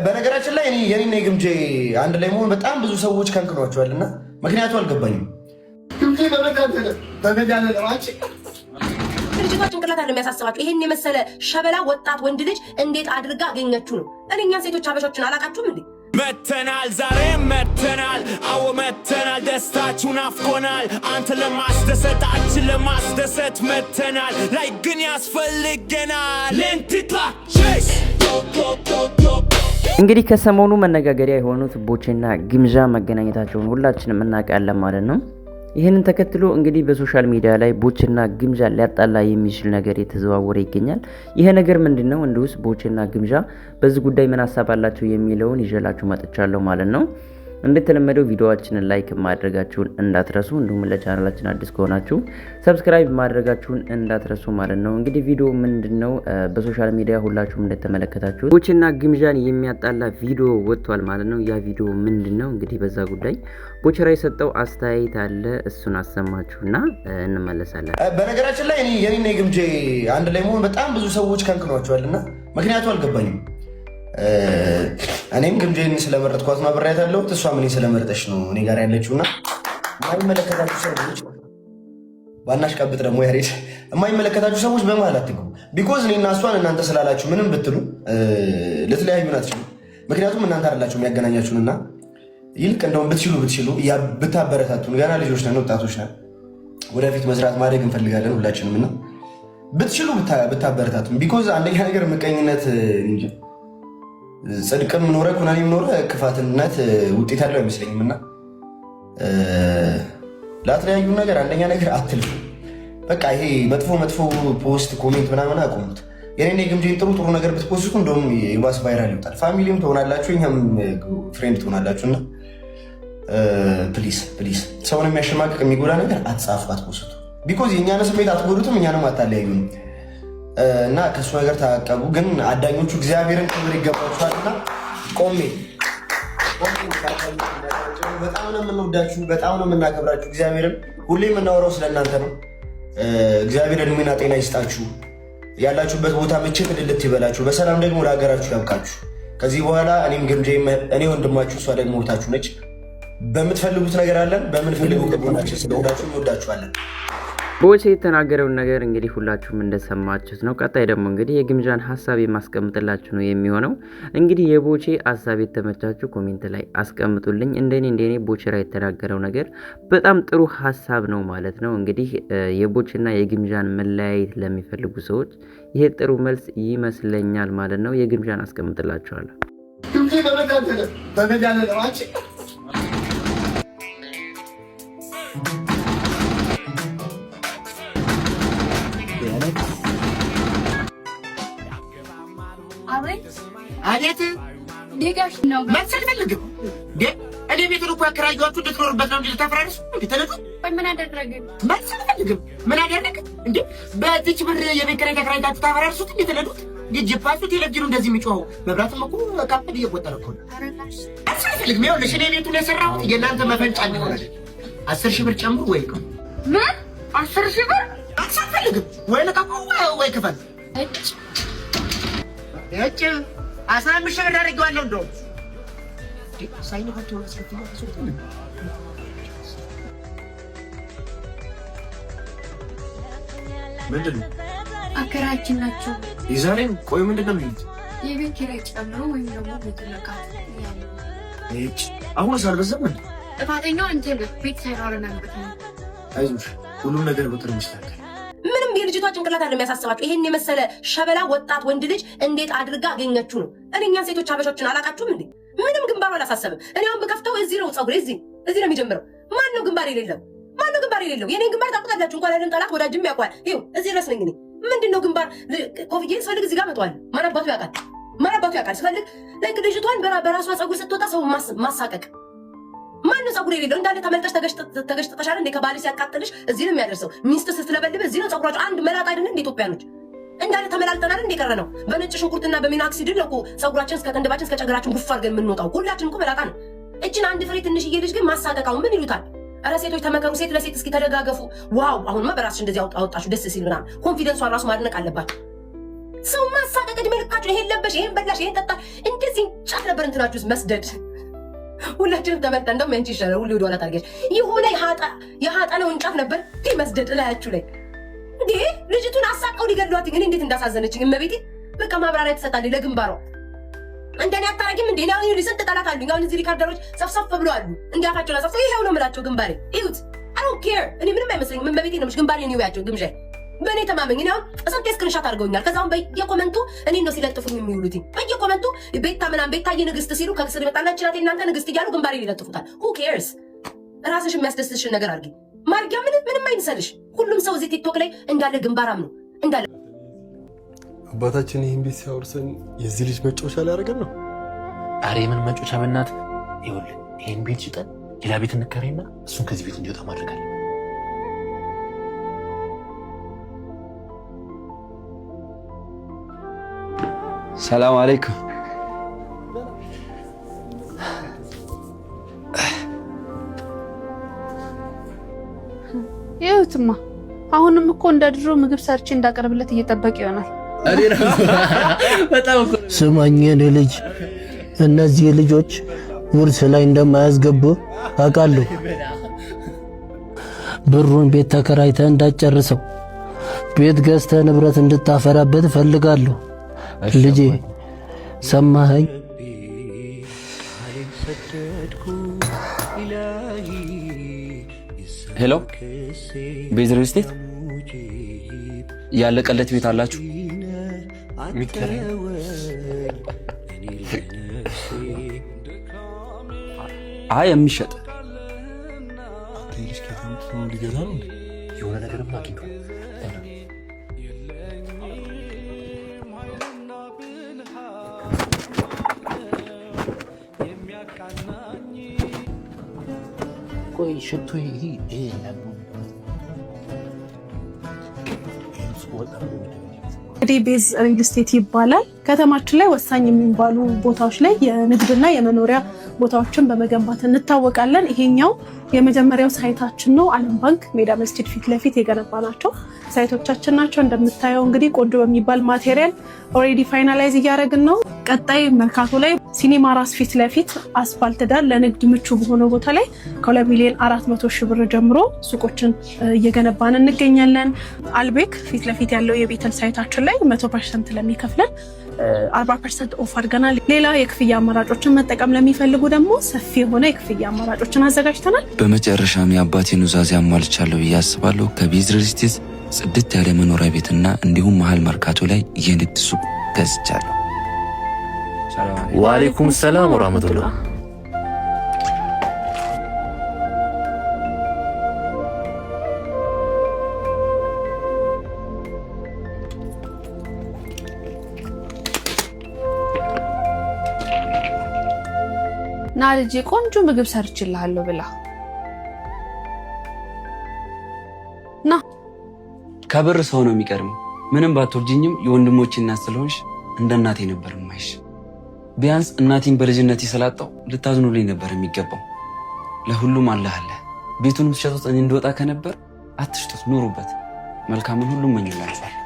በነገራችን ላይ የኔና የግምጄ አንድ ላይ መሆን በጣም ብዙ ሰዎች ከንክኗቸዋልና ምክንያቱ አልገባኝም። ልጅቷ ጭንቅላት አለ የሚያሳስባችሁ። ይሄን የመሰለ ሸበላ ወጣት ወንድ ልጅ እንዴት አድርጋ አገኘችሁ ነው። እኛን ሴቶች አበሾችን አላቃችሁም እንዴ? መተናል፣ ዛሬም መተናል። አዎ መተናል፣ ደስታችሁን አፍቆናል። አንተ ለማስደሰት አንቺን ለማስደሰት መተናል። ላይ ግን ያስፈልገናል ሌንቲታ ቼስ። እንግዲህ ከሰሞኑ መነጋገሪያ የሆኑት ቦቼና ግምዣ መገናኘታቸውን ሁላችንም እናውቃለን ማለት ነው። ይህንን ተከትሎ እንግዲህ በሶሻል ሚዲያ ላይ ቦቼና ግምዣ ሊያጣላ የሚችል ነገር የተዘዋወረ ይገኛል። ይሄ ነገር ምንድነው? እንዲሁስ ቦቼና ግምዣ በዚህ ጉዳይ ምን ሀሳብ አላቸው የሚለውን ይዤላችሁ መጥቻለሁ ማለት ነው። እንደተለመደው ቪዲዮአችንን ላይክ ማድረጋችሁን እንዳትረሱ፣ እንዲሁም ለቻናላችን አዲስ ከሆናችሁ ሰብስክራይብ ማድረጋችሁን እንዳትረሱ ማለት ነው። እንግዲህ ቪዲዮ ምንድነው? በሶሻል ሚዲያ ሁላችሁም እንደተመለከታችሁት ቦቼና ግምዣን የሚያጣላ ቪዲዮ ወጥቷል ማለት ነው። ያ ቪዲዮ ምንድነው? እንግዲህ በዛ ጉዳይ ቦቼራ የሰጠው አስተያየት አለ። እሱን አሰማችሁና እንመለሳለን። በነገራችን ላይ የኔና የግምጄ አንድ ላይ መሆን በጣም ብዙ ሰዎች ከንክኗቸዋልና ምክንያቱ አልገባኝም። እኔም ግምጄን ስለመረጥኳት ነው አብሬያት ያለሁት። እሷም እኔን ስለመረጠች ነው እኔ ጋር ያለችውና የማይመለከታችሁ ሰዎች ባናሽ ቀብጥ ደግሞ ያሬድ የማይመለከታችሁ ሰዎች በመሀል አትግቡ። ቢኮዝ እኔና እሷን እናንተ ስላላችሁ ምንም ብትሉ ልትለያዩን አትችሉ። ምክንያቱም እናንተ አይደላችሁ የሚያገናኛችሁንና ይልቅ እንደውም ብትችሉ ብታበረታቱን። ገና ልጆች ነን፣ ወጣቶች ነን። ወደፊት መስራት ማደግ እንፈልጋለን ሁላችንም እና ብትችሉ ብታበረታቱን። ቢኮዝ አንደኛ ነገር ምቀኝነት እንጂ ጽድቅም ኖረ ኩነኔም ኖረ ክፋትነት ውጤት ያለው አይመስለኝም እና ላትለያዩ ነገር አንደኛ ነገር አትልፉ። በቃ ይሄ መጥፎ ፖስት ኮሜንት ምናምን አቁሙት። የኔ የግምጄን ጥሩ ነገር ብትፖስቱ እንደውም የባስ ቫይራል ይወጣል። ፋሚሊም ትሆናላችሁ፣ እኛም ፍሬንድ ትሆናላችሁ እና ፕሊዝ ሰውን የሚያሸማቅቅ የሚጎዳ ነገር አትጻፉ፣ አትፖስቱ። ቢኮዝ የእኛን ስሜት አትጎዱትም፣ እኛንም አታለያዩንም እና ከእሱ ነገር ታቀቡ። ግን አዳኞቹ እግዚአብሔርን ክብር ይገባችኋልና ቆሜ በጣም ነው የምንወዳችሁ፣ በጣም ነው የምናከብራችሁ። እግዚአብሔርን ሁሌ የምናወራው ስለእናንተ ነው። እግዚአብሔር እድሜና ጤና ይስጣችሁ፣ ያላችሁበት ቦታ ምችት ልልት ይበላችሁ፣ በሰላም ደግሞ ለሀገራችሁ ያብቃችሁ። ከዚህ በኋላ እኔም ግምጄ እኔ ወንድማችሁ፣ እሷ ደግሞ እህታችሁ ነች። በምትፈልጉት ነገር አለን፣ በምንፈልገው ከቦታችን ስለወዳችሁ እንወዳችኋለን። ቦቼ የተናገረውን ነገር እንግዲህ ሁላችሁም እንደሰማችሁት ነው። ቀጣይ ደግሞ እንግዲህ የግምዣን ሀሳብ የማስቀምጥላችሁ ነው የሚሆነው። እንግዲህ የቦቼ ሀሳብ የተመቻችሁ ኮሜንት ላይ አስቀምጡልኝ። እንደኔ ቦቼራ የተናገረው ነገር በጣም ጥሩ ሀሳብ ነው ማለት ነው። እንግዲህ የቦቼና የግምዣን መለያየት ለሚፈልጉ ሰዎች ይሄ ጥሩ መልስ ይመስለኛል ማለት ነው። የግምዣን አስቀምጥላችኋለሁ። አቤት ዲጋሽ ነው መሰል ፈልግም እኔ ቤቱን እኮ ያከራየኋችሁ እንድትኖርበት ነው። እንድታፈራርሱ እንድትነዱ ምን አደረገ? መሰል ፈልግም ምን አደረገ እንዴ? በዚች ብር የቤት ኪራይ ተከራይታችሁ ታፈራርሱት እንድትነዱት ዲጂፓሱ ቴሌቪዥኑ እንደዚህ የሚጮኸው መብራትም እኮ ካምፕል እየቆጠረ እኮ ነው። መሰል ፈልግም ይኸውልሽ እኔ ቤቱን የሰራሁት የእናንተ መፈንጫ እንዲሆን 10,000 ብር ጨምሩ ወይ ነው ምን 10,000 ብር መሰል ፈልግም ወይ ለቃቁ ወይ ክፈል እጭ 15,000 ብር አድርጌዋለሁ። እንደውም ሳይነካቸው ምንድን ነው አከራችን ናቸው። የዛሬም ቆይ ምንድን ነው የሚሉት? የቤት ኪራይ ጨምሮ ወይም ደግሞ ቤት ለቃት ያለ አሁን ሳልበዛም እንዴ? ጥፋተኛው አንተ ቤት ሳይኖረናበት ነው። አይዞሽ ሁሉም ነገር በጥሩ ይስተካከል። ምንም የልጅቷ ጭንቅላት አለ የሚያሳስባችሁ። ይሄን የመሰለ ሸበላ ወጣት ወንድ ልጅ እንዴት አድርጋ አገኘችሁ ነው። እኛን ሴቶች አበሾችን አላቃችሁም እንዴ? ምንም ግንባሩ አላሳሰብም። እኔ አሁን ብከፍተው እዚህ ነው ፀጉሬ፣ እዚህ ነው የሚጀምረው። ማን ነው ግንባር የሌለው? የኔን ግንባር ታውቁታላችሁ። እንኳን አይደለም ጠላት ወዳጅም ያውቋል። ይኸው እዚህ ድረስ ነኝ እኔ። ምንድነው ግንባር? ኮፍዬ ስፈልግ እዚህ ጋር መጥቷል። ማን አባቱ ያውቃል? ስፈልግ ላይክ ልጅቷን በራሷ ፀጉር ስትወጣ ሰው ማሳቀቅ። ማነው ፀጉር የሌለው? እንዳለ ተመልጠሽ ተገሽጠሻል እንዴ? ከባልሽ ሲያቃጥልሽ እዚህ ነው የሚያደርሰው። ሚስት ስትለበልብ እዚህ ነው ፀጉራቸው። አንድ መላጣ አይደለም እንደ ኢትዮጵያኖች እንዳለ ተመላልጠናል እንደ ቀረ ነው። በነጭ ሽንኩርትና በሚኖክሲዲል ነው ፀጉራችን እስከ ቅንድባችን እስከ ጨገራችን ጉፍ አድርገን የምንወጣው። ሁላችን እኮ መላጣ ነው። እችን አንድ ፍሬ ትንሽዬ ልጅ ግን ማሳቀቃው ምን ይሉታል? ኧረ ሴቶች ተመከሩ፣ ሴት ለሴት እስኪ ተደጋገፉ። ዋው አሁንማ በራስሽ እንደዚህ አወጣችሁ ደስ ሲል ምናምን ኮንፊደንሷን ራሱ ማድነቅ አለባችሁ። ሰው ማሳቀቅ እድሜ ልካችሁ ይሄን ለበሽ፣ ይሄን በላሽ፣ ይሄን ጠጣ፣ እንደዚህ ጫፍ ነበር እንትናችሁስ መስደድ። ሁላችንም ተበልጠን እንደውም ያንቺ ይሻላል። ሁሉ ወደኋላ ታርገሽ የሆነ የሀጠነው እንጫፍ ነበር መስደድ እላያችሁ ላይ እንዴ። ልጅቱን አሳቀው ሊገድሏት ግን እንዴት እንዳሳዘነችኝ እመቤቴ። በቃ ማብራሪያ ትሰጣለች ለግንባሯ። እንደኔ አታረጊም እንዴ? ነው ይሁን ስንት ጠላት አሉኝ። አሁን እዚህ ሪካርደሮች ሰፍሰፍ ብለው አሉ። እንዲያፋቸው ሰፍሰፍ ይሄው ነው የምላቸው ግንባሬ ይሁት። I don't care እኔ ምንም አይመስለኝም። እመቤቴ ነው ግንባሬ ነው ያቸው ግምዣ በእኔ ተማመኝ። እኔ አሁን እሰንቴ ስክሪንሻት አድርገውኛል። ከዛውን በየኮመንቱ እኔ ነው ሲለጥፉኝ የሚውሉት። በየኮመንቱ ቤታ ምናምን ቤታዬ ንግስት ሲሉ ከስር ይመጣላችሁ ናት እናንተ ንግስት እያሉ ግንባሬ ይለጥፉታል። who cares? ራስሽ የሚያስደስትሽን ነገር አድርጊ። ማርጊያ ምንም አይንሰልሽ። ሁሉም ሰው እዚህ ቲክቶክ ላይ እንዳለ ግንባራም ነው እንዳለ። አባታችን ይህን ቤት ሲያወርሰን የዚህ ልጅ መጫወቻ ላይ ያደረገን ነው። አሬ ምን መጫወቻ በእናት ይኸውልህ፣ ይህን ቤት ሽጠን ሌላ ቤት እንከራይና እሱን ከዚህ ቤት እንዲወጣ ማድረጋለን። ሰላም አለይኩም። ይኸውትማ አሁንም እኮ እንደ ድሮ ምግብ ሰርቼ እንዳቀርብለት እየጠበቅ ይሆናል። ስማኝ የኔ ልጅ፣ እነዚህ ልጆች ውርስ ላይ እንደማያስገቡ አውቃለሁ። ብሩን ቤት ተከራይተህ እንዳትጨርሰው፣ ቤት ገዝተህ ንብረት እንድታፈራበት እፈልጋለሁ። ልጄ ሰማኸኝ? ሄሎ፣ ቤዝ ሪል ስቴት ያለቀለት ቤት አላችሁ? አይ የሚሸጥ የሆነ ነገርማ አግኝቶ ቆይ ሽቶ እንግዲህ ቤዝ ሪል ስቴት ይባላል። ከተማችን ላይ ወሳኝ የሚባሉ ቦታዎች ላይ የንግድና የመኖሪያ ቦታዎችን በመገንባት እንታወቃለን። ይሄኛው የመጀመሪያው ሳይታችን ነው። ዓለም ባንክ ሜዳ መስጂድ ፊት ለፊት የገነባናቸው ሳይቶቻችን ናቸው። እንደምታየው እንግዲህ ቆንጆ በሚባል ማቴሪያል ኦሬዲ ፋይናላይዝ እያደረግን ነው። ቀጣይ መርካቶ ላይ ሲኒማ ራስ ፊት ለፊት አስፋልት ዳር ለንግድ ምቹ በሆነ ቦታ ላይ ከ2,400,000 ብር ጀምሮ ሱቆችን እየገነባን እንገኛለን። አልቤክ ፊት ለፊት ያለው የቤተል ሳይታችን ላይ 100% ለሚከፍለን 40% ኦፍ አድርገናል። ሌላ የክፍያ አማራጮችን መጠቀም ለሚፈልጉ ደግሞ ሰፊ የሆነ የክፍያ አማራጮችን አዘጋጅተናል። በመጨረሻም የአባቴን ኑዛዜ አሟልቻለሁ ብዬ አስባለሁ። ከቤዝ ሪል ስቴት ጽድት ያለ መኖሪያ ቤትና እንዲሁም መሀል መርካቶ ላይ የንግድ ሱቅ ገዝቻለሁ። ወአለይኩም ሰላም ወራህመቱላህ። ና ልጄ ቆንጆ ምግብ ሰርችልሃለሁ ብላ ና። ከብር ሰው ነው የሚቀርም። ምንም ባትወልጂኝም የወንድሞቼ እናት ስለሆንሽ እንደ እናቴ ነበር የማይሽ። ቢያንስ እናቴን በልጅነቴ ስላጣው ልታዝኑልኝ ነበር የሚገባው። ለሁሉም አላህ አለ። ቤቱን ብትሸጡት እኔ እንደወጣ ከነበር አትሽጡት፣ ኑሩበት። መልካምን ሁሉ እመኝላችኋለሁ።